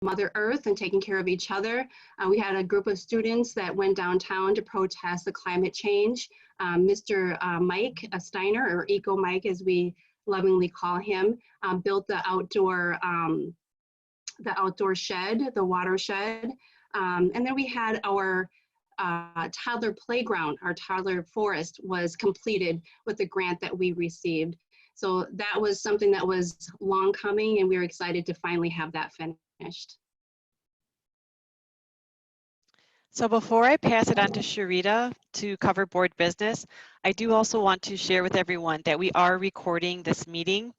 Mother Earth and taking care of each other. We had a group of students that went downtown to protest the climate change. Mr. Mike Steiner, or Eco Mike as we lovingly call him, built the outdoor shed, the water shed. And then we had our toddler playground, our toddler forest was completed with the grant that we received. So that was something that was long coming, and we were excited to finally have that finished. So before I pass it on to Sharita to cover board business, I do also want to share with everyone that we are recording this meeting.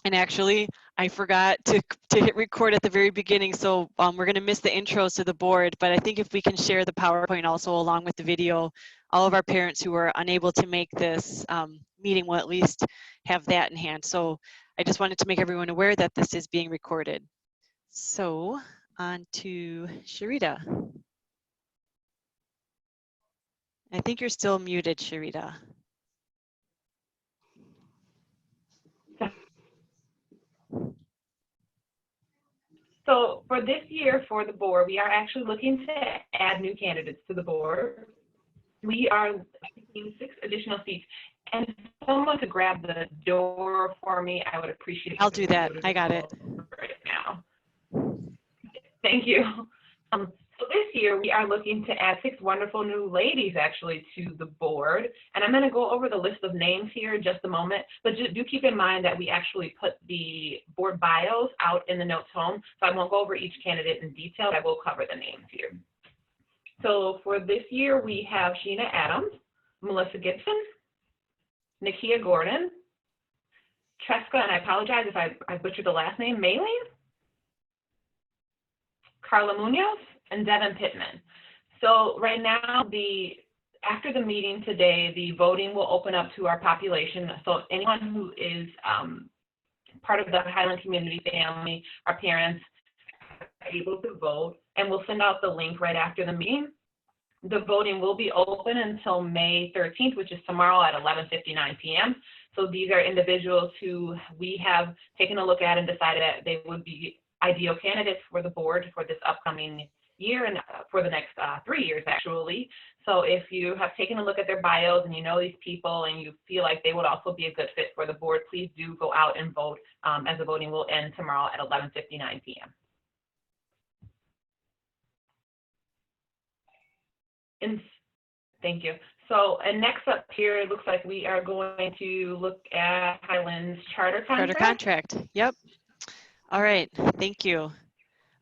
And actually, I forgot to hit record at the very beginning, so we're going to miss the intros to the board. But I think if we can share the PowerPoint also along with the video, all of our parents who were unable to make this meeting will at least have that in hand. So I just wanted to make everyone aware that this is being recorded. So on to Sharita. I think you're still muted, Sharita. So for this year for the board, we are actually looking to add new candidates to the board. We are seeking 6 additional seats. And someone to grab the door for me, I would appreciate it. I'll do that. I got it. Right now. Thank you. So this year we are looking to add 6 wonderful new ladies actually to the board. And I'm going to go over the list of names here in just a moment, but just do keep in mind that we actually put the board bios out in the notes home. So I won't go over each candidate in detail. I will cover the names here. So for this year, we have Sheena Adams, Melissa Gibson, Nakia Gordon, Tresca, and I apologize if I butchered the last name, Maylene, Carla Munoz, and Devin Pittman. So right now, after the meeting today, the voting will open up to our population. So anyone who is part of the Highland community family, our parents, are able to vote, and we'll send out the link right after the meeting. The voting will be open until May 13th, which is tomorrow at 11:59 p.m. So these are individuals who we have taken a look at and decided that they would be ideal candidates for the board for this upcoming year and for the next 3 years, actually. So if you have taken a look at their bios and you know these people and you feel like they would also be a good fit for the board, please do go out and vote as the voting will end tomorrow at 11:59 p.m. And thank you. So, and next up here, it looks like we are going to look at Highland's charter contract. Charter contract, yep. All right, thank you.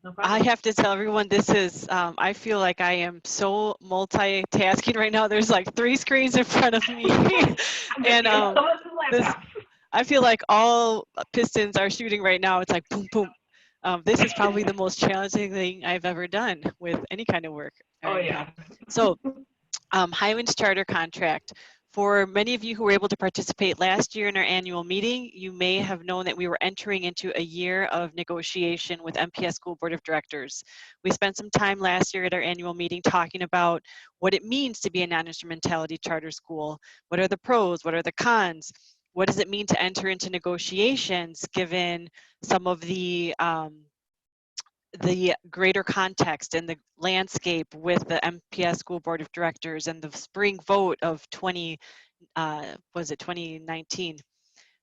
No problem. I have to tell everyone this is, I feel like I am so multitasking right now. There's like 3 screens in front of me. And I feel like all pistons are shooting right now. It's like boom, boom. This is probably the most challenging thing I've ever done with any kind of work. Oh, yeah. So Highland's charter contract. For many of you who were able to participate last year in our annual meeting, you may have known that we were entering into a year of negotiation with MPS School Board of Directors. We spent some time last year at our annual meeting talking about what it means to be a non-instrumentality charter school. What are the pros? What are the cons? What does it mean to enter into negotiations given some of the greater context and the landscape with the MPS School Board of Directors and the spring vote of 2019.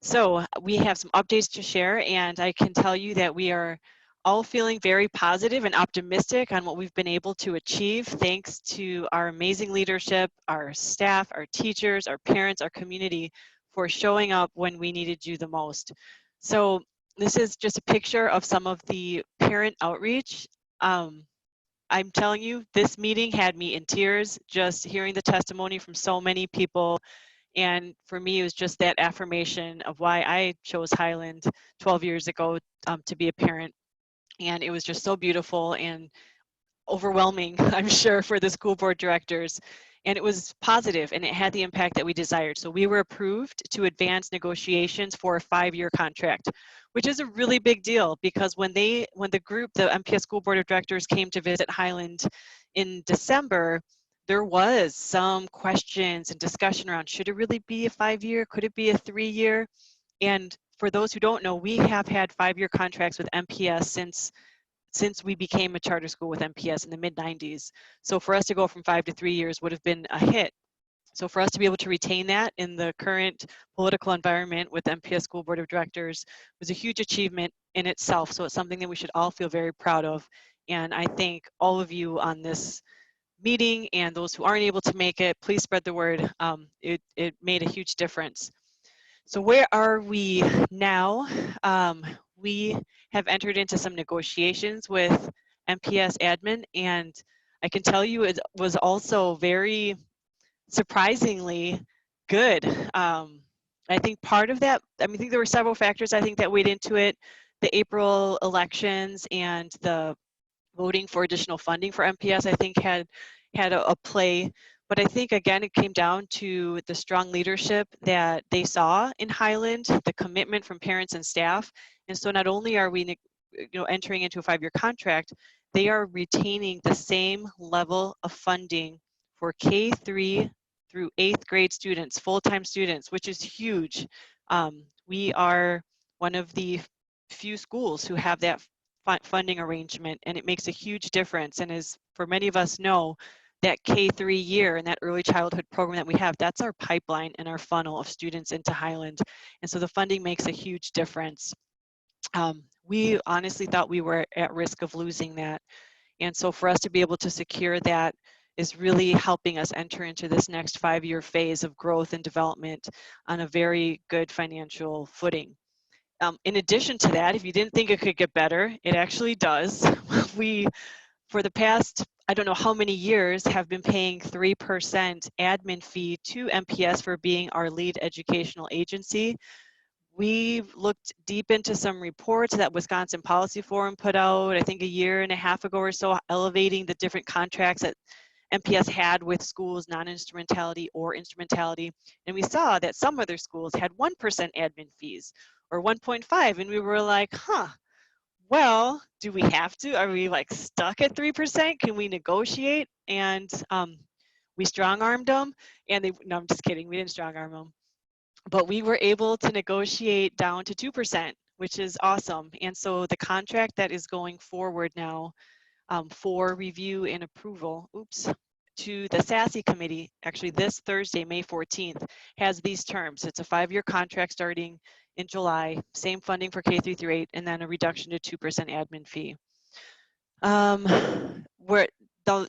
So we have some updates to share, and I can tell you that we are all feeling very positive and optimistic on what we've been able to achieve thanks to our amazing leadership, our staff, our teachers, our parents, our community for showing up when we needed you the most. So this is just a picture of some of the parent outreach. I'm telling you, this meeting had me in tears, just hearing the testimony from so many people. And for me, it was just that affirmation of why I chose Highland 12 years ago to be a parent. And it was just so beautiful and overwhelming, I'm sure, for the school board directors. And it was positive, and it had the impact that we desired. So we were approved to advance negotiations for a 5-year contract, which is a really big deal because when the group, the MPS School Board of Directors, came to visit Highland in December, there was some questions and discussion around, should it really be a 5-year? Could it be a 3-year? And for those who don't know, we have had 5-year contracts with MPS since since we became a charter school with MPS in the mid-90s. So for us to go from 5 to 3 years would have been a hit. So for us to be able to retain that in the current political environment with MPS School Board of Directors was a huge achievement in itself. So it's something that we should all feel very proud of. And I thank all of you on this meeting, and those who aren't able to make it, please spread the word. It made a huge difference. So where are we now? We have entered into some negotiations with MPS admin, and I can tell you it was also very surprisingly good. I think part of that, I think there were several factors I think that weighed into it. The April elections and the voting for additional funding for MPS, I think had a play. But I think, again, it came down to the strong leadership that they saw in Highland, the commitment from parents and staff. And so not only are we entering into a 5-year contract, they are retaining the same level of funding for K3 through 8th grade students, full-time students, which is huge. We are one of the few schools who have that funding arrangement, and it makes a huge difference. And as for many of us know, that K3 year and that early childhood program that we have, that's our pipeline and our funnel of students into Highland. And so the funding makes a huge difference. We honestly thought we were at risk of losing that. And so for us to be able to secure that is really helping us enter into this next 5-year phase of growth and development on a very good financial footing. In addition to that, if you didn't think it could get better, it actually does. We, for the past, I don't know how many years, have been paying 3% admin fee to MPS for being our lead educational agency. We've looked deep into some reports that Wisconsin Policy Forum put out, I think a year and a half ago or so, elevating the different contracts that MPS had with schools, non-instrumentality or instrumentality. And we saw that some other schools had 1% admin fees or 1.5. And we were like, well, do we have to? Are we like stuck at 3%? Can we negotiate? And we strong-armed them. And they, no, I'm just kidding. We didn't strong-arm them. But we were able to negotiate down to 2%, which is awesome. And so the contract that is going forward now for review and approval, to the SASE committee, actually this Thursday, May 14th, has these terms. It's a 5-year contract starting in July, same funding for K3 through 8, and then a reduction to 2% admin fee.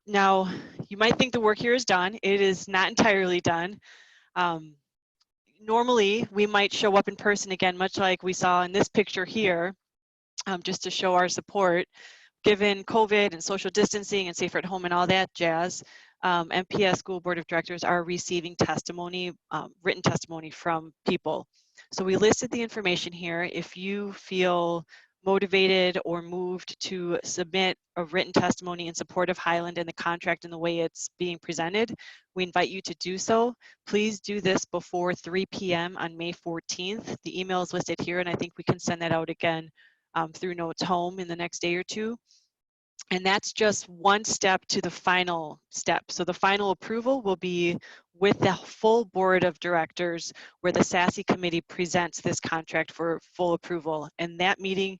Now, you might think the work here is done. It is not entirely done. Normally, we might show up in person again, much like we saw in this picture here, just to show our support. Given COVID and social distancing and safer at home and all that jazz, MPS School Board of Directors are receiving testimony, written testimony from people. So we listed the information here. If you feel motivated or moved to submit a written testimony in support of Highland and the contract and the way it's being presented, we invite you to do so. Please do this before 3 p.m. on May 14th. The email is listed here, and I think we can send that out again through Notes Home in the next day or two. And that's just one step to the final step. So the final approval will be with the full board of directors, where the SASE committee presents this contract for full approval. And that meeting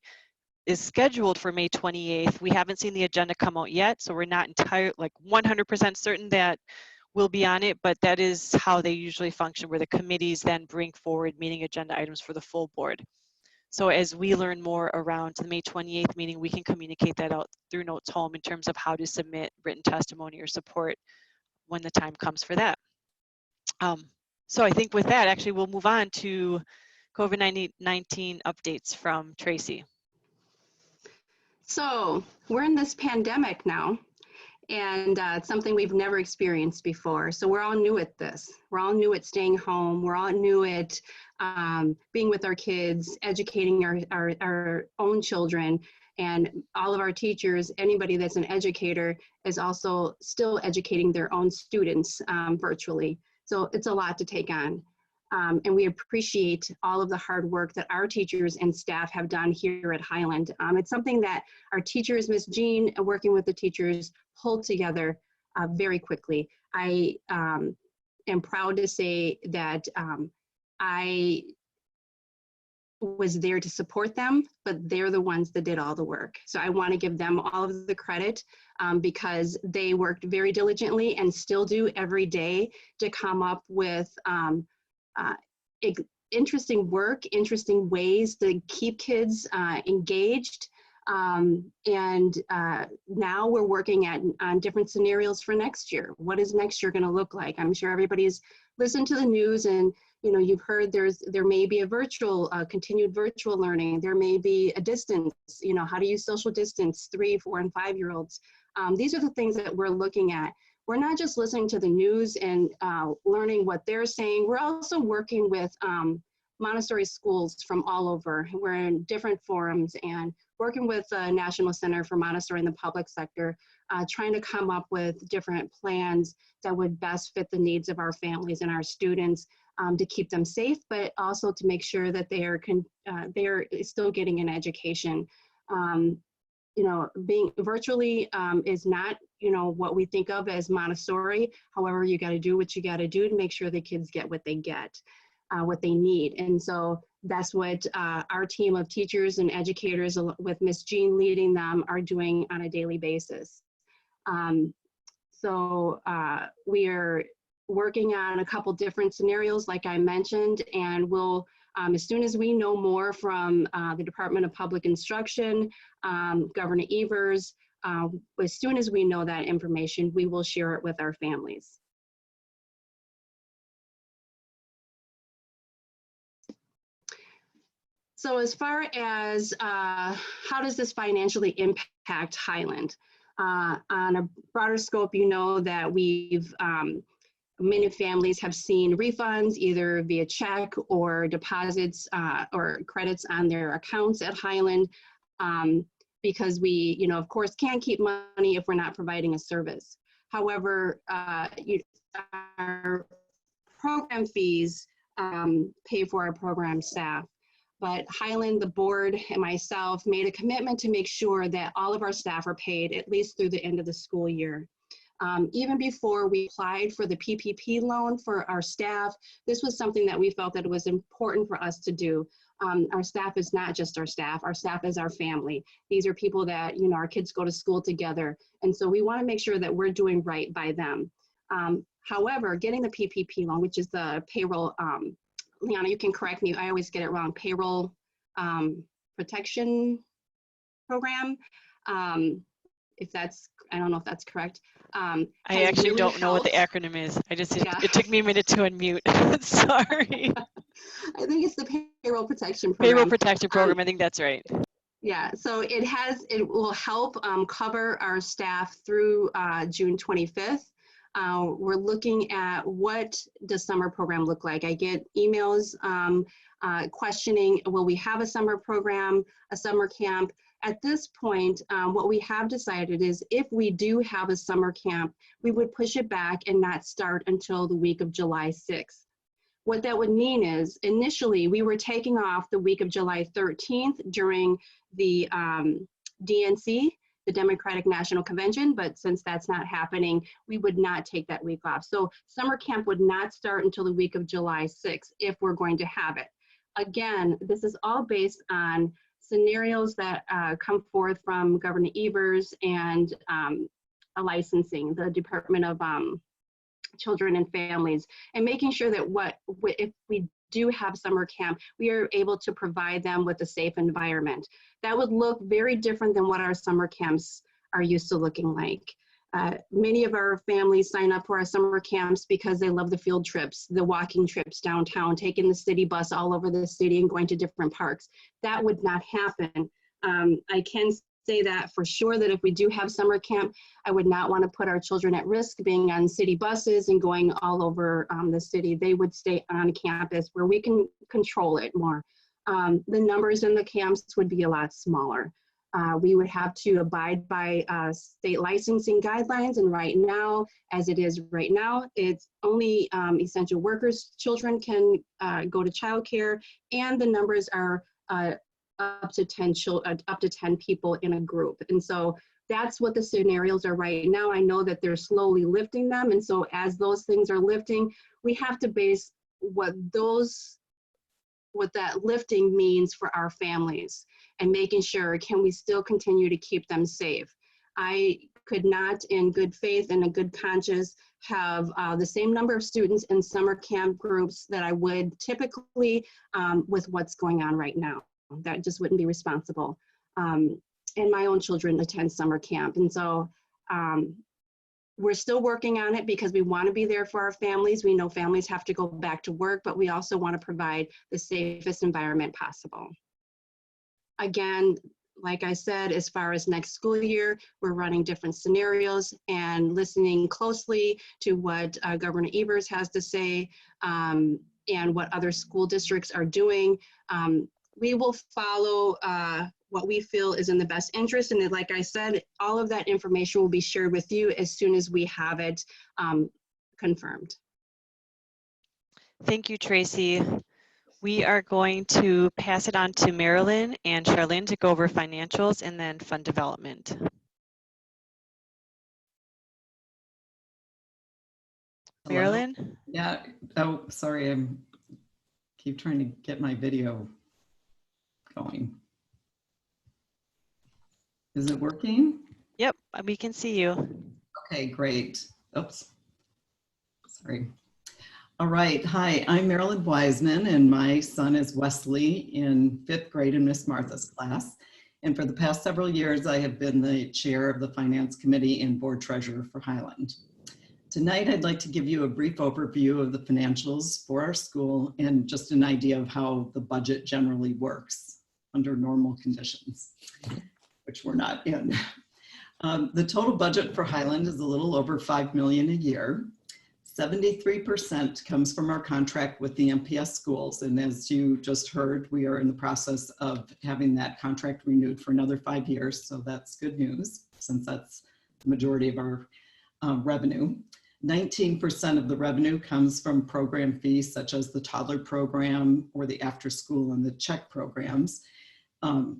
is scheduled for May 28th. We haven't seen the agenda come out yet, so we're not entirely, like 100% certain that we'll be on it, but that is how they usually function, where the committees then bring forward meeting agenda items for the full board. So as we learn more around the May 28th meeting, we can communicate that out through Notes Home in terms of how to submit written testimony or support when the time comes for that. So I think with that, actually, we'll move on to COVID-19 updates from Tracy. So we're in this pandemic now, and it's something we've never experienced before. So we're all new at this. We're all new at staying home. We're all new at being with our kids, educating our own children, and all of our teachers. Anybody that's an educator is also still educating their own students virtually. So it's a lot to take on. And we appreciate all of the hard work that our teachers and staff have done here at Highland. It's something that our teachers, Ms. Jean, working with the teachers, pulled together very quickly. I am proud to say that I was there to support them, but they're the ones that did all the work. So I want to give them all of the credit because they worked very diligently and still do every day to come up with interesting work, interesting ways to keep kids engaged. Now we're working on different scenarios for next year. What is next year going to look like? I'm sure everybody's listened to the news, and you've heard there may be a virtual, continued virtual learning. There may be a distance, how to use social distance, 3, 4, and 5-year-olds. These are the things that we're looking at. We're not just listening to the news and learning what they're saying. We're also working with Montessori schools from all over. We're in different forums and working with the National Center for Montessori in the public sector, trying to come up with different plans that would best fit the needs of our families and our students to keep them safe, but also to make sure that they are still getting an education. Being virtually is not, what we think of as Montessori. However, you got to do what you got to do to make sure the kids get what they get, what they need. And so that's what our team of teachers and educators with Miss Jean leading them are doing on a daily basis. We are working on a couple different scenarios, like I mentioned, and we'll, as soon as we know more from the Department of Public Instruction, Governor Evers, as soon as we know that information, we will share it with our families. So as far as how does this financially impact Highland? On a broader scope, that we've many families have seen refunds either via check or deposits or credits on their accounts at Highland because we, of course, can't keep money if we're not providing a service. However, our program fees pay for our program staff. But Highland, the board, and myself made a commitment to make sure that all of our staff are paid at least through the end of the school year. Even before we applied for the PPP loan for our staff, this was something that we felt that it was important for us to do. Our staff is not just our staff is our family. These are people that, our kids go to school together. And so we want to make sure that we're doing right by them. However, getting the PPP loan, which is the payroll, Liana, you can correct me, I always get it wrong, payroll protection program. If that's, I don't know if that's correct. I actually really don't know what the acronym is. It took me a minute to unmute. Sorry. I think it's the payroll protection program. Payroll protection program, I think that's right. Yeah, so it will help cover our staff through June 25th. We're looking at what does summer program look like. I get emails questioning, will we have a summer program, a summer camp? At this point, what we have decided is if we do have a summer camp, we would push it back and not start until the week of July 6th. What that would mean is initially we were taking off the week of July 13th during the DNC, the Democratic National Convention, but since that's not happening, we would not take that week off. So summer camp would not start until the week of July 6th if we're going to have it. Again, this is all based on scenarios that come forth from Governor Evers and a licensing, the Department of Children and Families, and making sure that if we do have summer camp, we are able to provide them with a safe environment. That would look very different than what our summer camps are used to looking like. Many of our families sign up for our summer camps because they love the field trips, the walking trips downtown, taking the city bus all over the city and going to different parks. That would not happen. I can say that for sure that if we do have summer camp, I would not want to put our children at risk being on city buses and going all over the city. They would stay on campus where we can control it more. The numbers in the camps would be a lot smaller. We would have to abide by state licensing guidelines, and right now, as it is right now, it's only essential workers' children can go to childcare, and the numbers are up to 10 people in a group. And so that's what the scenarios are right now. I know that they're slowly lifting them, and so as those things are lifting, we have to base what those what that lifting means for our families and making sure, can we still continue to keep them safe? I could not in good faith and a good conscience have the same number of students in summer camp groups that I would typically with what's going on right now. That just wouldn't be responsible. And my own children attend summer camp. And so we're still working on it because we want to be there for our families. We know families have to go back to work, but we also want to provide the safest environment possible. Again, like I said, as far as next school year, we're running different scenarios and listening closely to what Governor Evers has to say and what other school districts are doing. We will follow what we feel is in the best interest. And like I said, all of that information will be shared with you as soon as we have it confirmed. Thank you, Tracy. We are going to pass it on to Marilyn and Charlene to go over financials and then fund development. Hello? Marilyn? Yeah, oh, sorry, keep trying to get my video going. Is it working? Yep, we can see you. Okay, great. Oops, sorry. All right, hi, I'm Marilyn Wiseman and my son is Wesley in 5th grade in Miss Martha's class. And for the past several years, I have been the chair of the Finance Committee and board treasurer for Highland. Tonight, I'd like to give you a brief overview of the financials for our school and just an idea of how the budget generally works under normal conditions, which we're not in. The total budget for Highland is a little over $5 million a year. 73% comes from our contract with the MPS schools. And as you just heard, we are in the process of having that contract renewed for another 5 years. So that's good news, since that's the majority of our revenue. 19% of the revenue comes from program fees, such as the toddler program or the after school and the check programs. 5%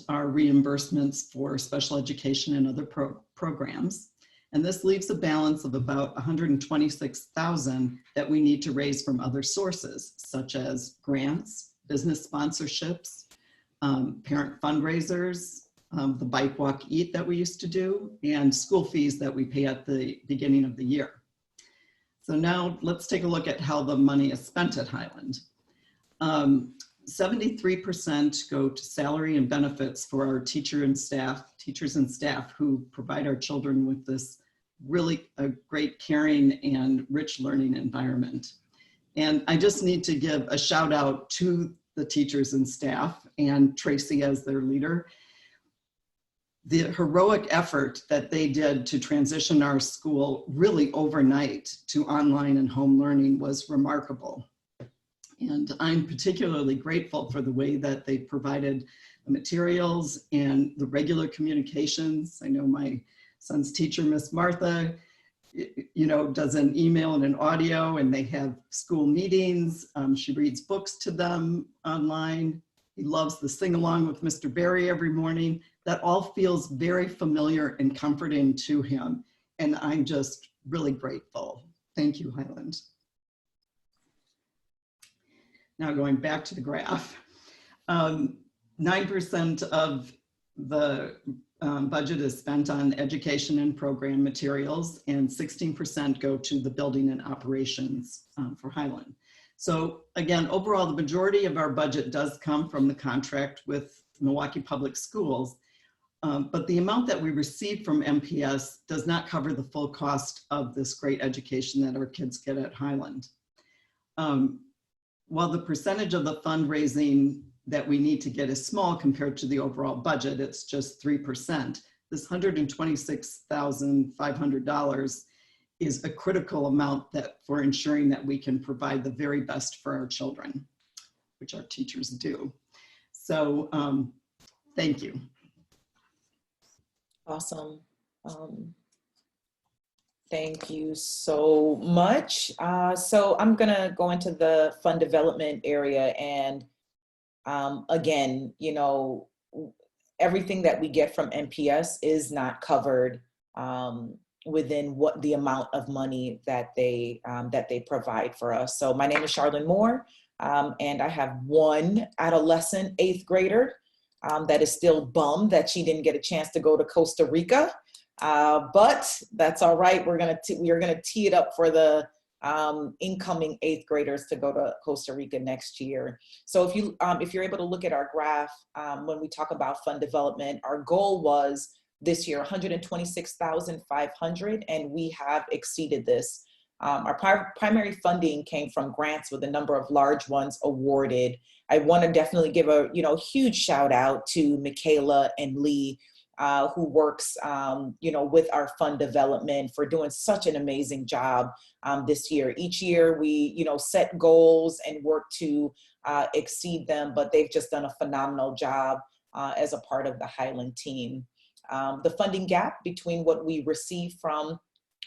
are reimbursements for special education and other programs. And this leaves a balance of about $126,000 that we need to raise from other sources, such as grants, business sponsorships, parent fundraisers, the bike, walk, eat that we used to do, and school fees that we pay at the beginning of the year. So now let's take a look at how the money is spent at Highland. 73% go to salary and benefits for our teachers and staff who provide our children with this really a great, caring and rich learning environment. And I just need to give a shout out to the teachers and staff and Tracy as their leader. The heroic effort that they did to transition our school really overnight to online and home learning was remarkable. And I'm particularly grateful for the way that they provided the materials and the regular communications. I know my son's teacher, Miss Martha, does an email and an audio, and they have school meetings. She reads books to them online. He loves the sing-along with Mr. Barry every morning. That all feels very familiar and comforting to him. And I'm just really grateful. Thank you, Highland. Now going back to the graph, 9% of the budget is spent on education and program materials, and 16% go to the building and operations for Highland. So again, overall, the majority of our budget does come from the contract with Milwaukee Public Schools, but the amount that we receive from MPS does not cover the full cost of this great education that our kids get at Highland. While the percentage of the fundraising that we need to get is small compared to the overall budget, it's just 3%. This $126,500 is a critical amount for ensuring that we can provide the very best for our children, which our teachers do. So thank you. Awesome. Thank you so much. So I'm gonna go into the fund development area, and again, everything that we get from MPS is not covered within what the amount of money that they provide for us. So my name is Charlene Moore. And I have one adolescent 8th grader that is still bummed that she didn't get a chance to go to Costa Rica. But that's all right. We are gonna tee it up for the incoming 8th graders to go to Costa Rica next year. So if you're able to look at our graph, when we talk about fund development, our goal was this year 126,500, and we have exceeded this. Our primary funding came from grants with a number of large ones awarded. I want to definitely give a huge shout out to Michaela and Lee, who works with our fund development, for doing such an amazing job this year. Each year we set goals and work to exceed them, but they've just done a phenomenal job as a part of the Highland team. The funding gap between what we receive from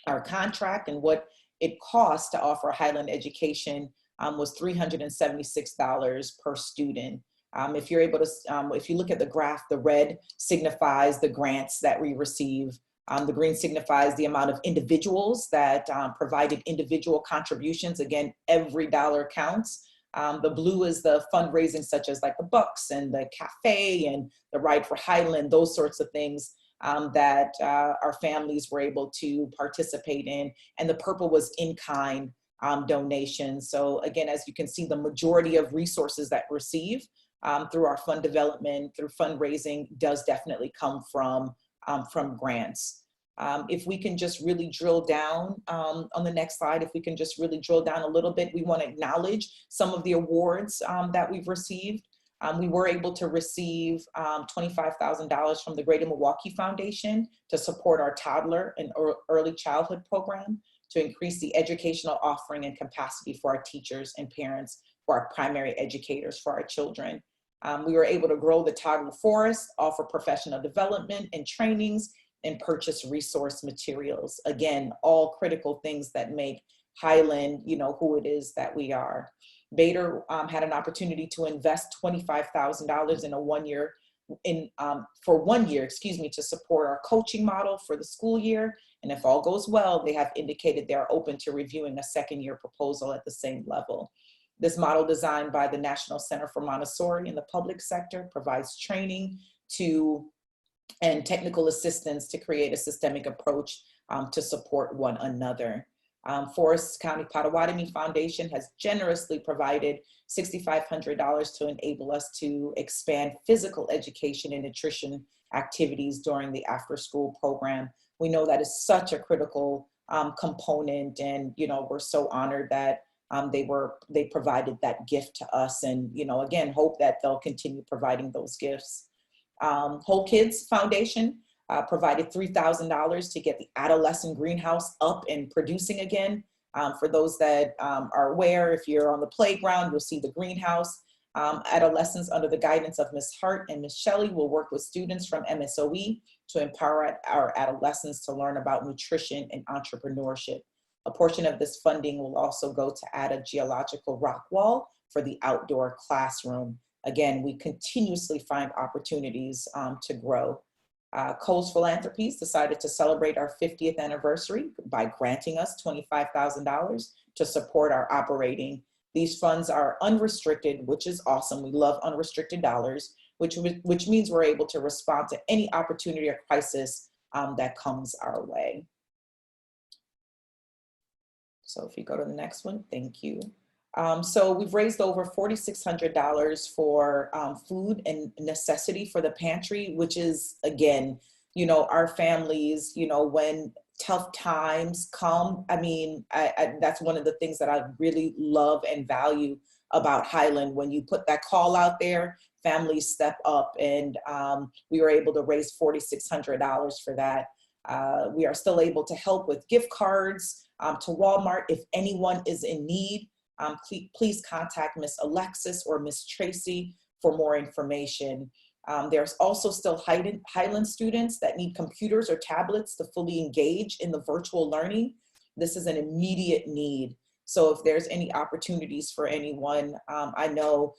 our contract and what it costs to offer Highland education was $376 per student. If you're able to, if you look at the graph, the red signifies the grants that we receive. The green signifies the amount of individuals that provided individual contributions. Again, every dollar counts. The blue is the fundraising, such as like the Bucks and the cafe and the Ride for Highland, those sorts of things that our families were able to participate in. And the purple was in-kind donations. So again, as you can see, the majority of resources that we receive through our fund development, through fundraising, does definitely come from grants. If we can just really drill down on the next slide, if we can just really drill down a little bit, we want to acknowledge some of the awards that we've received. We were able to receive $25,000 from the Greater Milwaukee Foundation to support our toddler and early childhood program, to increase the educational offering and capacity for our teachers and parents, for our primary educators for our children. We were able to grow the toddler forest, offer professional development and trainings, and purchase resource materials. Again, all critical things that make Highland, who it is that we are. Bader had an opportunity to invest $25,000 in for 1 year, to support our coaching model for the school year. And if all goes well, they have indicated they're open to reviewing a second-year proposal at the same level. This model, designed by the National Center for Montessori in the public sector, provides training and technical assistance to create a systemic approach to support one another. Forest County Potawatomi Foundation has generously provided $6,500 to enable us to expand physical education and nutrition activities during the after-school program. We know that is such a critical component, and we're so honored that they provided that gift to us, and again, hope that they'll continue providing those gifts. Whole Kids Foundation provided $3,000 to get the adolescent greenhouse up and producing again. For those that are aware, if you're on the playground, you'll see the greenhouse. Adolescents, under the guidance of Ms. Hart and Ms. Shelley, will work with students from MSOE to empower our adolescents to learn about nutrition and entrepreneurship. A portion of this funding will also go to add a geological rock wall for the outdoor classroom. Again, we continuously find opportunities to grow. Coles Philanthropies decided to celebrate our 50th anniversary by granting us $25,000 to support our operating. These funds are unrestricted, which is awesome. We love unrestricted dollars, which means we're able to respond to any opportunity or crisis that comes our way. So if you go to the next one, thank you. So we've raised over $4,600 for food and necessity for the pantry, which is, again, our families, when tough times come, that's one of the things that I really love and value about Highland. When you put that call out there, families step up, and we were able to raise $4,600 for that. We are still able to help with gift cards to Walmart. If anyone is in need, please contact Miss Alexis or Miss Tracy for more information. There's also still Highland students that need computers or tablets to fully engage in the virtual learning. This is an immediate need. So if there's any opportunities for anyone, I know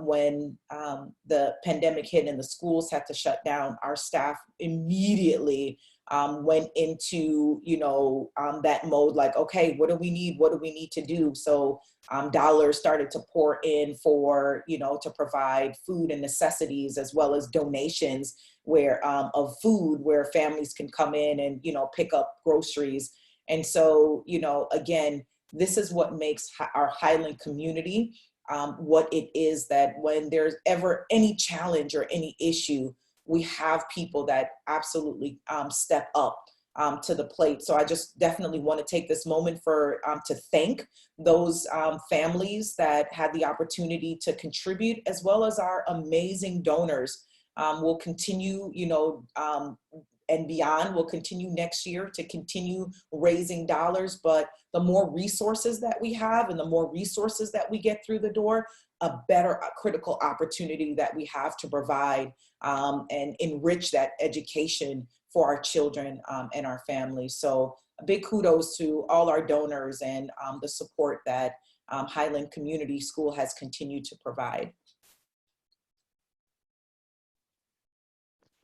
when the pandemic hit and the schools had to shut down, our staff immediately went into, that mode, like, okay, what do we need? What do we need to do? So dollars started to pour in for, to provide food and necessities, as well as donations of food where families can come in and, pick up groceries. And so, again, this is what makes our Highland community what it is, that when there's ever any challenge or any issue, we have people that absolutely step up to the plate. So I just definitely want to take this moment to thank those families that had the opportunity to contribute, as well as our amazing donors. We'll continue, and beyond. We'll continue next year to continue raising dollars, but the more resources that we have and the more resources that we get through the door, a better critical opportunity that we have to provide and enrich that education for our children and our families. So a big kudos to all our donors and the support that Highland Community School has continued to provide.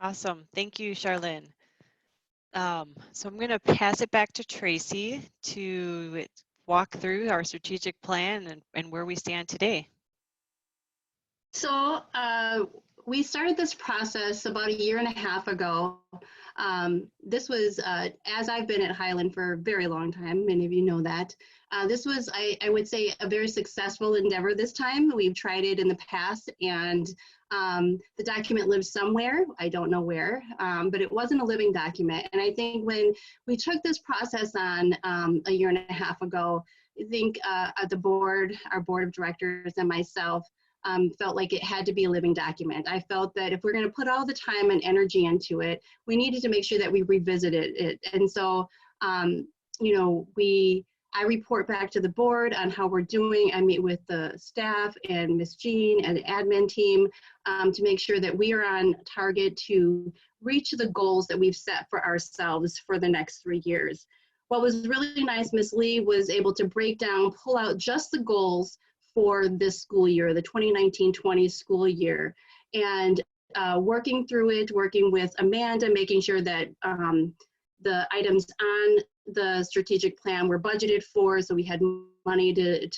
Awesome. Thank you, Charlene. So I'm going to pass it back to Tracy to walk through our strategic plan and where we stand today. So we started this process about 1.5 years ago. This was, as I've been at Highland for a very long time, many of you know that. This was, I would say, a very successful endeavor this time. We've tried it in the past, and the document lives somewhere. I don't know where, but it wasn't a living document. And I think when we took this process on 1.5 years ago, I think the board, our board of directors and myself, felt like it had to be a living document. I felt that if we're going to put all the time and energy into it, we needed to make sure that we revisited it. And so, I report back to the board on how we're doing. I meet with the staff and Ms. Jean and the admin team to make sure that we are on target to reach the goals that we've set for ourselves for the next 3 years. What was really nice, Ms. Lee was able to break down, pull out just the goals for this school year, the 2019-20 school year, and working through it, working with Amanda, making sure that the items on the strategic plan were budgeted for, so we had money to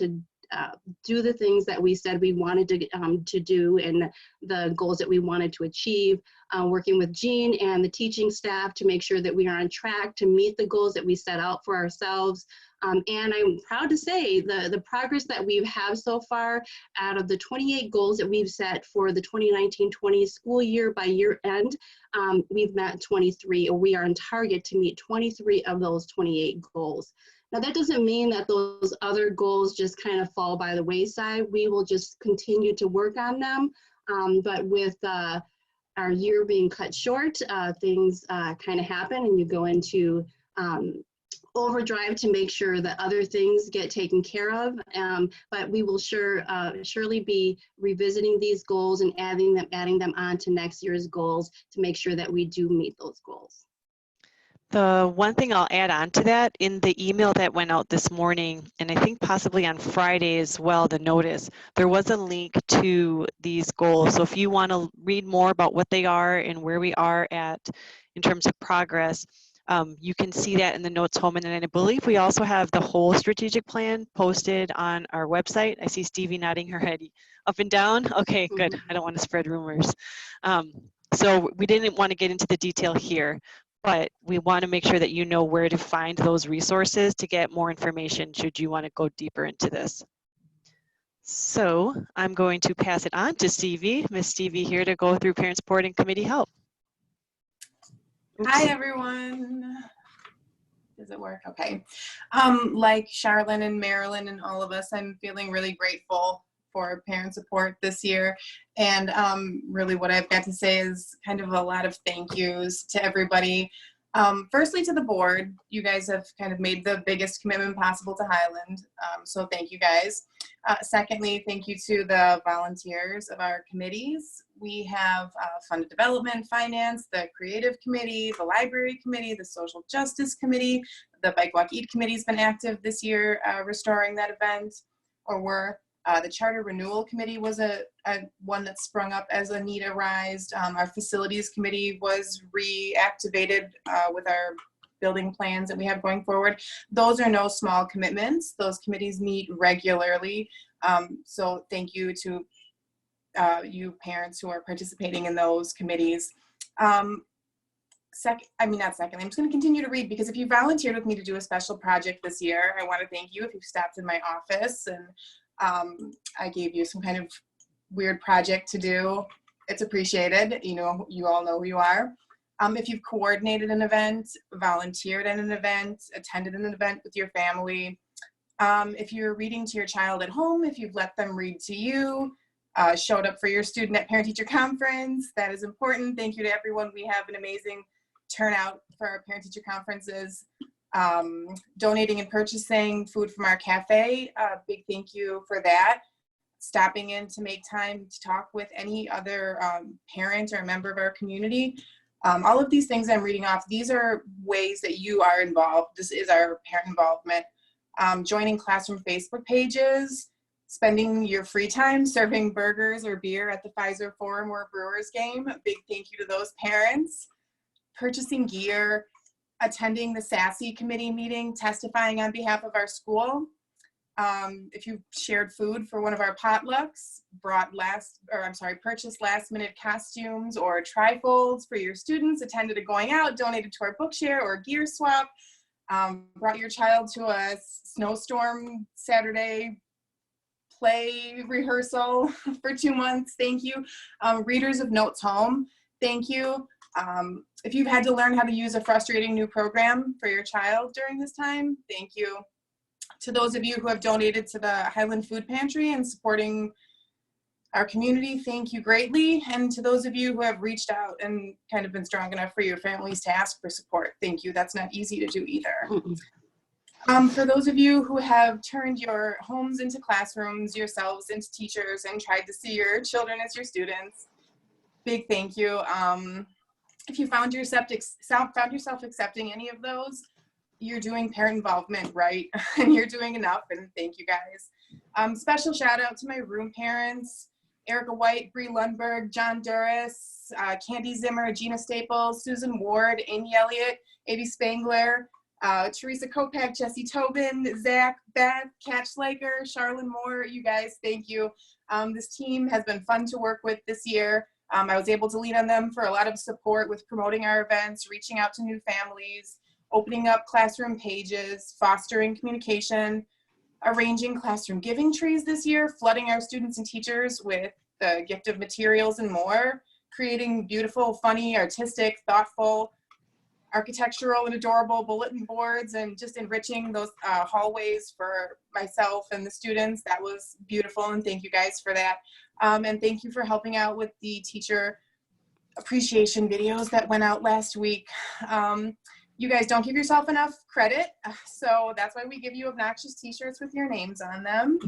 do the things that we said we wanted to do and the goals that we wanted to achieve, working with Jean and the teaching staff to make sure that we are on track to meet the goals that we set out for ourselves. And I'm proud to say the progress that we've had so far, out of the 28 goals that we've set for the 2019-20 school year by year end, we've met 23, or we are on target to meet 23 of those 28 goals. Now, that doesn't mean that those other goals just kind of fall by the wayside. We will just continue to work on them. But with our year being cut short, things kind of happen, and you go into overdrive to make sure that other things get taken care of. But we will surely be revisiting these goals and adding them on to next year's goals to make sure that we do meet those goals. The one thing I'll add on to that, in the email that went out this morning, and I think possibly on Friday as well, the notice, there was a link to these goals. So if you want to read more about what they are and where we are at in terms of progress, you can see that in the notes home. And then I believe we also have the whole strategic plan posted on our website. I see Stevie nodding her head up and down. Okay, good. I don't want to spread rumors. So we didn't want to get into the detail here, but we want to make sure that you know where to find those resources to get more information should you want to go deeper into this. So I'm going to pass it on to Stevie, Miss Stevie here, to go through parent support and committee help. Oops. Hi, everyone. Does it work? Okay. Like Charlene and Marilyn and all of us, I'm feeling really grateful for parent support this year. And really what I've got to say is kind of a lot of thank yous to everybody. Firstly, to the board. You guys have kind of made the biggest commitment possible to Highland. So thank you guys. Secondly, thank you to the volunteers of our committees. We have funded development, finance, the creative committee, the library committee, the social justice committee. The Bike Walk Eat committee has been active this year restoring that event, or we're The Charter Renewal Committee was a one that sprung up as a need arised. Our Facilities Committee was reactivated with our building plans that we have going forward. Those are no small commitments. Those committees meet regularly. So thank you to you parents who are participating in those committees. I'm just going to continue to read, because if you volunteered with me to do a special project this year, I want to thank you. If you've stopped in my office and I gave you some kind of weird project to do, it's appreciated. You know, you all know who you are. If you've coordinated an event, volunteered at an event, attended an event with your family, if you're reading to your child at home, if you've let them read to you, showed up for your student at parent-teacher conference, that is important. Thank you to everyone. We have an amazing turnout for our parent-teacher conferences. Donating and purchasing food from our cafe, big thank you for that. Stopping in to make time to talk with any other parent or member of our community. All of these things I'm reading off, these are ways that you are involved. This is our parent involvement. Joining classroom Facebook pages, spending your free time serving burgers or beer at the Pfizer Forum or Brewers game. A big thank you to those parents. Purchasing gear, attending the SASE committee meeting, testifying on behalf of our school. If you shared food for one of our potlucks, purchased last minute costumes or trifolds for your students, attended a going out, donated to our bookshare or gear swap, brought your child to a snowstorm Saturday play rehearsal for 2 months, thank you. Readers of Notes Home, thank you. If you've had to learn how to use a frustrating new program for your child during this time, thank you. To those of you who have donated to the Highland Food Pantry and supporting our community, thank you greatly. And to those of you who have reached out and kind of been strong enough for your families to ask for support, thank you. That's not easy to do either. For those of you who have turned your homes into classrooms, yourselves into teachers, and tried to see your children as your students, big thank you. If you found yourself accepting any of those, you're doing parent involvement right, and you're doing enough, and thank you guys. Special shout out to my room parents, Erica White, Bree Lundberg, John Duras, Candy Zimmer, Gina Staples, Susan Ward, Amy Elliott, A.B. Spangler, Teresa Kopak, Jesse Tobin, Zach, Beth, Kat Schleicher, Charlene Moore, you guys, thank you. This team has been fun to work with this year. I was able to lean on them for a lot of support with promoting our events, reaching out to new families, opening up classroom pages, fostering communication, arranging classroom giving trees this year, flooding our students and teachers with the gift of materials and more, creating beautiful, funny, artistic, thoughtful, architectural and adorable bulletin boards, and just enriching those hallways for myself and the students. That was beautiful, and thank you guys for that. And thank you for helping out with the teacher appreciation videos that went out last week. You guys don't give yourself enough credit, so that's why we give you obnoxious t-shirts with your names on them.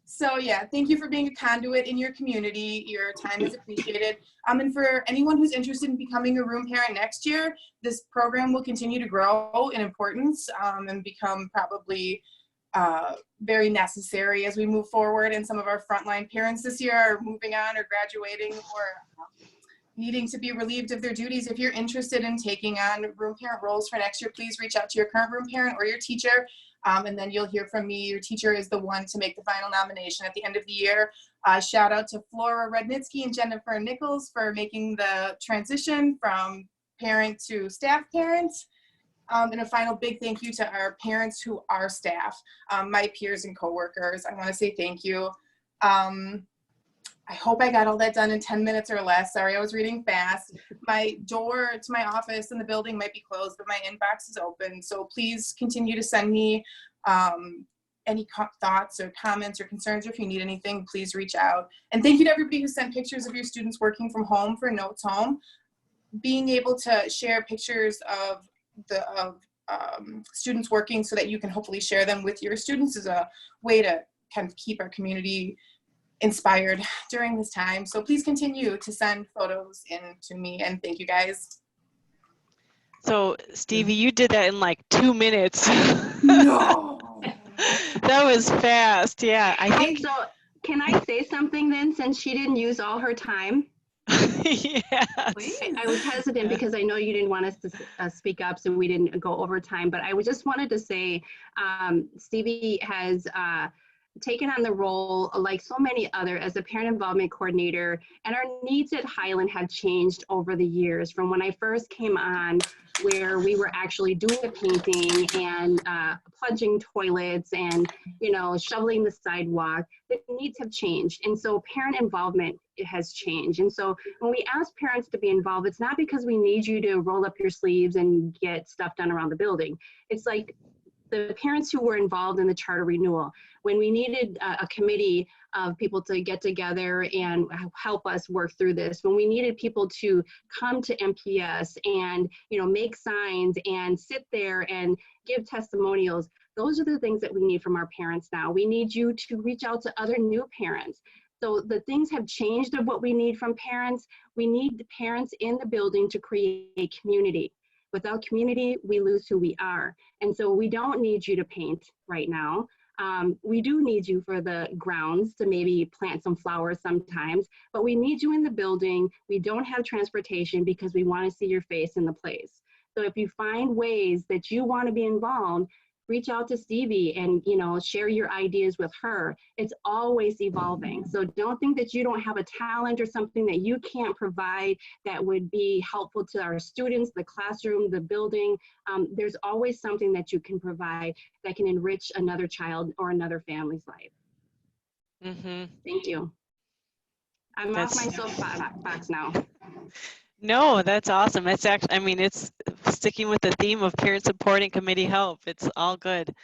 So yeah, thank you for being a conduit in your community. Your time is appreciated. And for anyone who's interested in becoming a room parent next year, this program will continue to grow in importance and become probably very necessary as we move forward. And some of our frontline parents this year are moving on or graduating or needing to be relieved of their duties. If you're interested in taking on room parent roles for next year, please reach out to your current room parent or your teacher, and then you'll hear from me. Your teacher is the one to make the final nomination at the end of the year. Shout out to Flora Rednitsky and Jennifer Nichols for making the transition from parent to staff parent. And a final big thank you to our parents who are staff, my peers and coworkers. I want to say thank you. I hope I got all that done in 10 minutes or less. Sorry, I was reading fast. My door to my office in the building might be closed, but my inbox is open. So please continue to send me any thoughts or comments or concerns, or if you need anything, please reach out. And thank you to everybody who sent pictures of your students working from home for Notes Home. Being able to share pictures of students working so that you can hopefully share them with your students is a way to kind of keep our community inspired during this time. So please continue to send photos in to me, and thank you guys. So Stevie, you did that in like 2 minutes. No. That was fast. Yeah, I think. So can I say something then, since she didn't use all her time? Yes. I was hesitant Yeah. because I know you didn't want us to speak up, so we didn't go over time. But I just wanted to say, Stevie has taken on the role, like so many other, as a parent involvement coordinator, and our needs at Highland have changed over the years. From when I first came on, where we were actually doing the painting and plunging toilets and shoveling the sidewalk, the needs have changed, and so parent involvement has changed. And so when we ask parents to be involved, it's not because we need you to roll up your sleeves and get stuff done around the building. It's like the parents who were involved in the charter renewal, when we needed a committee of people to get together and help us work through this, when we needed people to come to MPS and make signs and sit there and give testimonials, those are the things that we need from our parents now. We need you to reach out to other new parents. So the things have changed of what we need from parents. We need the parents in the building to create community. Without community, we lose who we are. And so we don't need you to paint right now. We do need you for the grounds to maybe plant some flowers sometimes, but we need you in the building. We don't have transportation because we want to see your face in the place. So if you find ways that you want to be involved, reach out to Stevie and share your ideas with her. It's always evolving. So don't think that you don't have a talent or something that you can't provide that would be helpful to our students, the classroom, the building. There's always something that you can provide that can enrich another child or another family's life. Mm-hmm. Thank you. I'm off my soapbox now. No, that's awesome. That's actually, I mean, it's sticking with the theme of parent support and committee help. It's all good.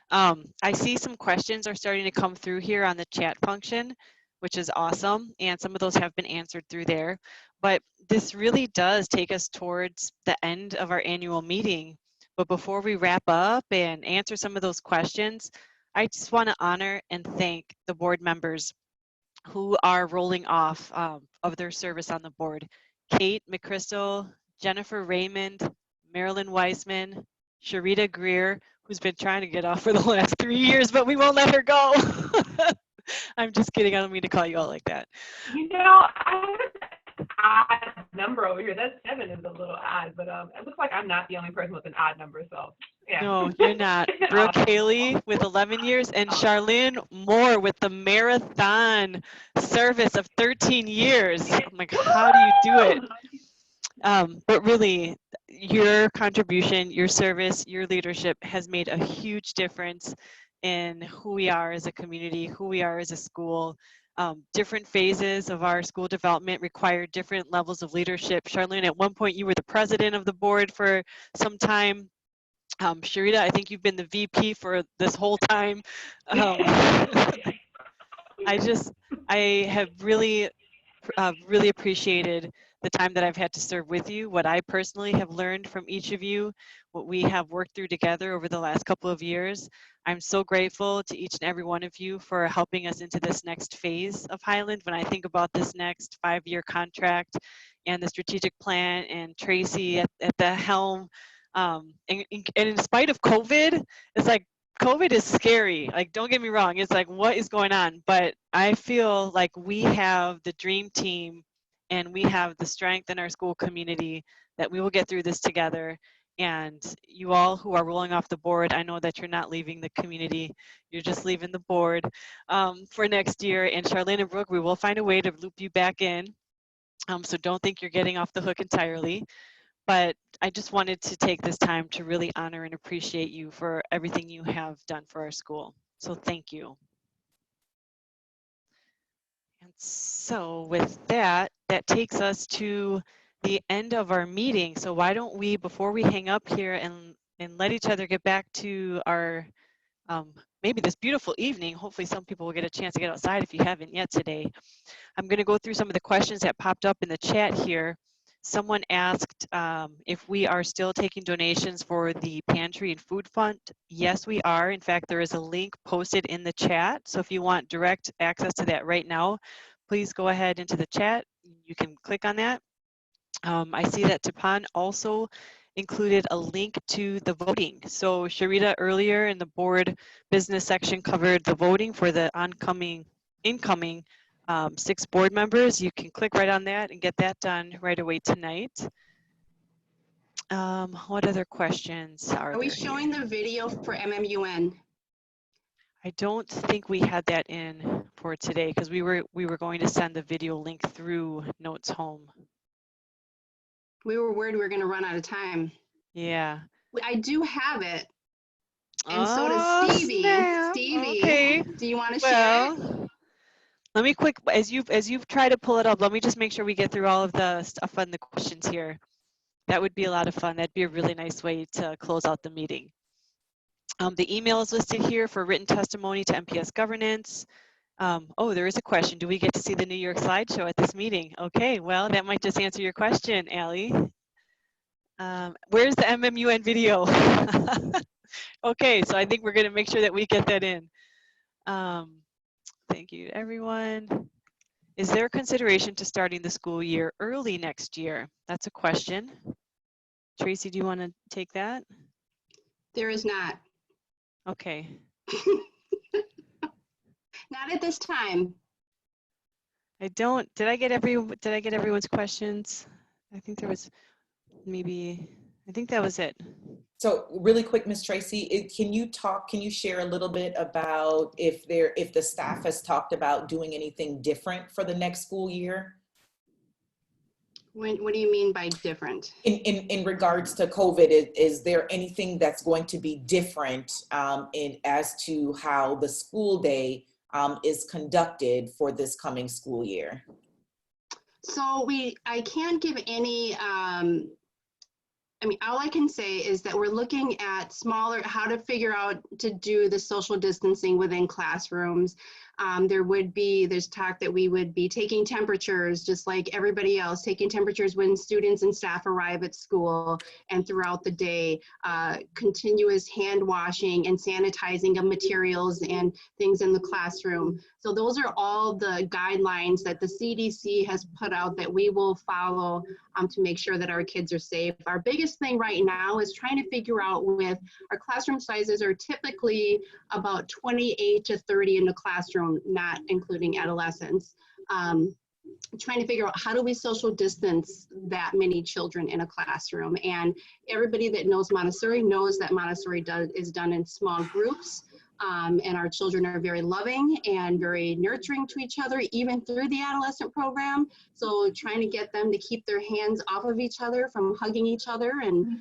I see some questions are starting to come through here on the chat function, which is awesome. And some of those have been answered through there. But this really does take us towards the end of our annual meeting. But before we wrap up and answer some of those questions, I just want to honor and thank the board members who are rolling off of their service on the board. Kate McChrystal, Jennifer Raymond, Marilyn Weisman, Sharita Greer, who's been trying to get off for the last 3 years, but we won't let her go. I'm just kidding. I don't mean to call you out like that. I have an odd number over here. That 7 is a little odd, but it looks like I'm not the only person with an odd number, so yeah. No, you're not. Brooke Haley with 11 years and Charlene Moore with the marathon service of 13 years. I'm like, how do you do it? But really, your contribution, your service, your leadership has made a huge difference in who we are as a community, who we are as a school. Different phases of our school development require different levels of leadership. Charlene, at one point you were the president of the board for some time. Sharita, I think you've been the VP for this whole time. I have really appreciated the time that I've had to serve with you, what I personally have learned from each of you, what we have worked through together over the last couple of years. I'm so grateful to each and every one of you for helping us into this next phase of Highland. When I think about this next 5-year contract and the strategic plan and Tracy at the helm, and in spite of COVID, it's like COVID is scary. Like, don't get me wrong. It's like, what is going on? But I feel like we have the dream team and we have the strength in our school community that we will get through this together. And you all who are rolling off the board, I know that you're not leaving the community. You're just leaving the board for next year. And Charlene and Brooke, we will find a way to loop you back in. So don't think you're getting off the hook entirely. But I just wanted to take this time to really honor and appreciate you for everything you have done for our school. So thank you. And so with that, that takes us to the end of our meeting. So why don't we, before we hang up here and let each other get back to our, maybe this beautiful evening, hopefully some people will get a chance to get outside if you haven't yet today. I'm gonna go through some of the questions that popped up in the chat here. Someone asked if we are still taking donations for the pantry and food fund. Yes, we are. In fact, there is a link posted in the chat. So if you want direct access to that right now, please go ahead into the chat. You can click on that. I see that Tapan also included a link to the voting. So Sharita earlier in the board business section covered the voting for the incoming 6 board members. You can click right on that and get that done right away tonight. What other questions Are we there showing here? the video for MMUN? I don't think we had that in for today because we were going to send the video link through Notes Home. We were worried we were going to run out of time. Yeah. I do have it. And so Oh, does Stevie. snap. Stevie, Okay. do you want to share it? Well, let me as you've tried to pull it up, let me just make sure we get through all of the stuff on the questions here. That would be a lot of fun. That'd be a really nice way to close out the meeting. The email is listed here for written testimony to MPS governance. Oh, there is a question. Do we get to see the New York slideshow at this meeting? Okay, well, that might just answer your question, Allie. Where's the MMUN video? Okay, so I think we're going to make sure that we get that in. Thank you, everyone. Is there consideration to starting the school year early next year? That's a question. Tracy, do you want to take that? There is not. Okay. Not at this time. I don't. Did I get everyone's questions? I think there was maybe. I think that was it. So really quick, Ms. Tracy, can you share a little bit about if the staff has talked about doing anything different for the next school year? What do you mean by different? In regards to COVID, is there anything that's going to be different as to how the school day is conducted for this coming school year? So I can't give any, I mean, all I can say is that we're looking at how to figure out to do the social distancing within classrooms. There's talk that we would be taking temperatures just like everybody else, taking temperatures when students and staff arrive at school and throughout the day, continuous hand washing and sanitizing of materials and things in the classroom. So those are all the guidelines that the CDC has put out that we will follow to make sure that our kids are safe. Our biggest thing right now is trying to figure out with our classroom sizes are typically about 28 to 30 in the classroom, not including adolescents. Trying to figure out how do we social distance that many children in a classroom. And everybody that knows Montessori knows that Montessori is done in small groups. And our children are very loving and very nurturing to each other, even through the adolescent program. So trying to get them to keep their hands off of each other from hugging each other. And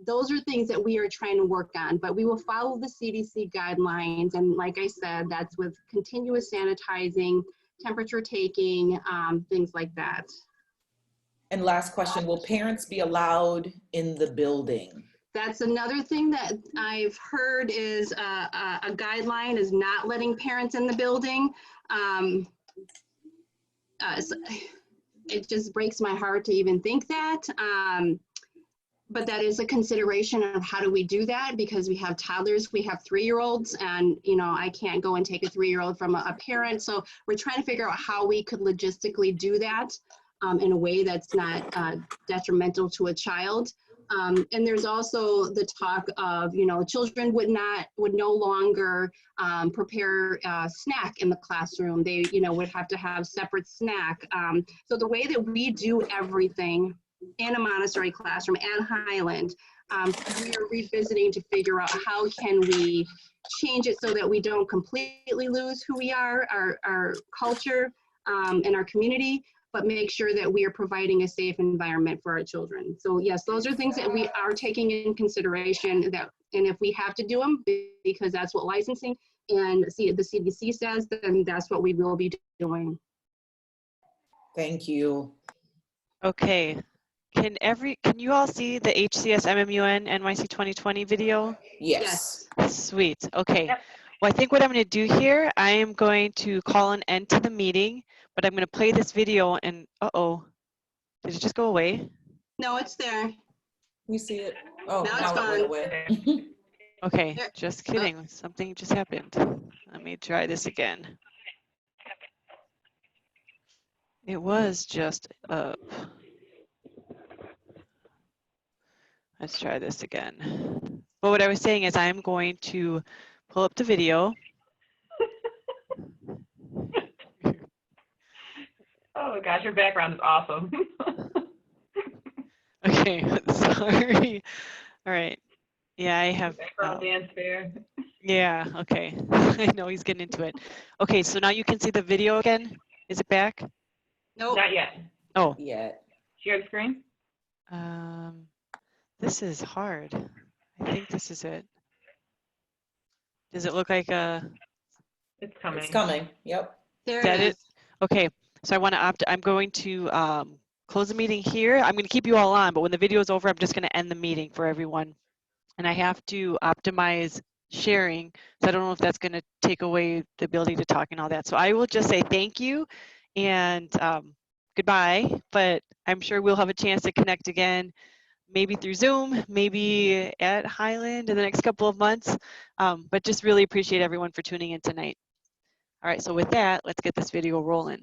those are things that we are trying to work on, but we will follow the CDC guidelines. And like I said, that's with continuous sanitizing, temperature taking, things like that. And last question, will parents be allowed in the building? That's another thing that I've heard is a guideline is not letting parents in the building. So it just breaks my heart to even think that. But that is a consideration of how do we do that, because we have toddlers, we have 3-year-olds, and I can't go and take a 3-year-old from a parent. So we're trying to figure out how we could logistically do that in a way that's not detrimental to a child. And there's also the talk of, children would no longer prepare a snack in the classroom. They, would have to have separate snack. So the way that we do everything in a Montessori classroom and Highland, we are revisiting to figure out how can we change it so that we don't completely lose who we are, our culture, and our community, but make sure that we are providing a safe environment for our children. So yes, those are things that we are taking in consideration, and if we have to do them, because that's what licensing and the CDC says, then that's what we will be doing. Thank you. Okay. Can you all see the HCS MMUN NYC 2020 video? Yes. Sweet. Okay. Yep. Well, I think what I'm going to do here, I am going to call an end to the meeting, but I'm going to play this video and, uh-oh, did it just go away? No, it's there. We see it. Oh, Now it's now it went gone. away. Okay, There. just kidding. Something just happened. Let me try this again. It was just up. Let's try this again. But what I was saying is I'm going to pull up the video. Oh gosh, your background is awesome. Okay, sorry. All right. Yeah, I have. Background dance fair. Yeah, okay. I know he's getting into it. Okay, so now you can see the video again. Is it back? Nope. Not yet. Oh, Yeah. Share the screen. this is hard. I think this is it. Does it look like a? It's coming. It's coming. Yep. There That it it? is. Okay, so I want to I'm going to close the meeting here. I'm going to keep you all on, but when the video is over, I'm just going to end the meeting for everyone. And I have to optimize sharing, so I don't know if that's going to take away the ability to talk and all that. So I will just say thank you and goodbye, but I'm sure we'll have a chance to connect again, maybe through Zoom, maybe at Highland in the next couple of months, but just really appreciate everyone for tuning in tonight. All right, so with that, let's get this video rolling.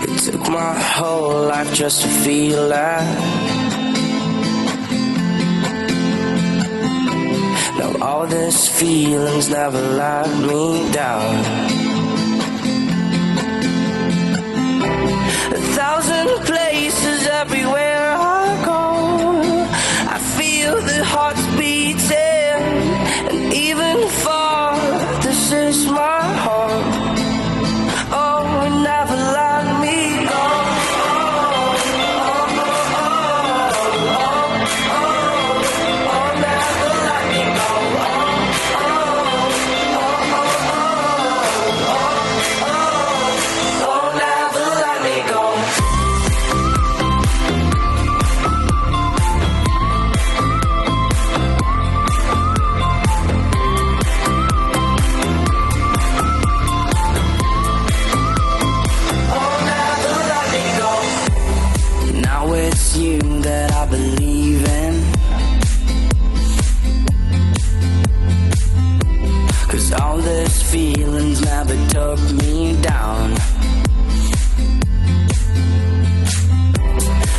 It took my whole life just to feel alive. Now all these feelings never let me down. 1,000 places everywhere I go, I feel the hearts beating, and even far, this is my heart. Oh, it never let me go. Now it's you that I believe in, 'cause all these feelings never took me down.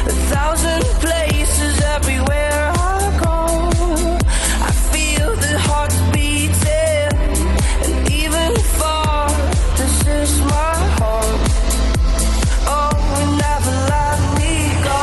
1,000 places everywhere I go, I feel the hearts beating, and even far, this is my heart. Oh, it never let me go.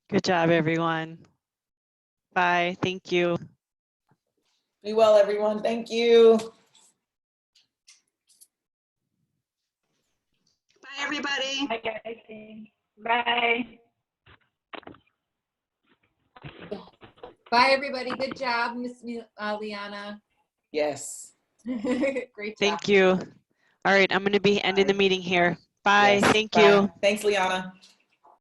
Good job, everyone. Bye. Thank you. Be well, everyone. Thank you. Bye, everybody. Bye, guys. Bye. Bye, everybody. Good job, Miss Liana. Yes. Great job. Thank you. All right, I'm going to be ending the meeting here. Bye. Yes. Thank Bye. you. Thanks, Liana.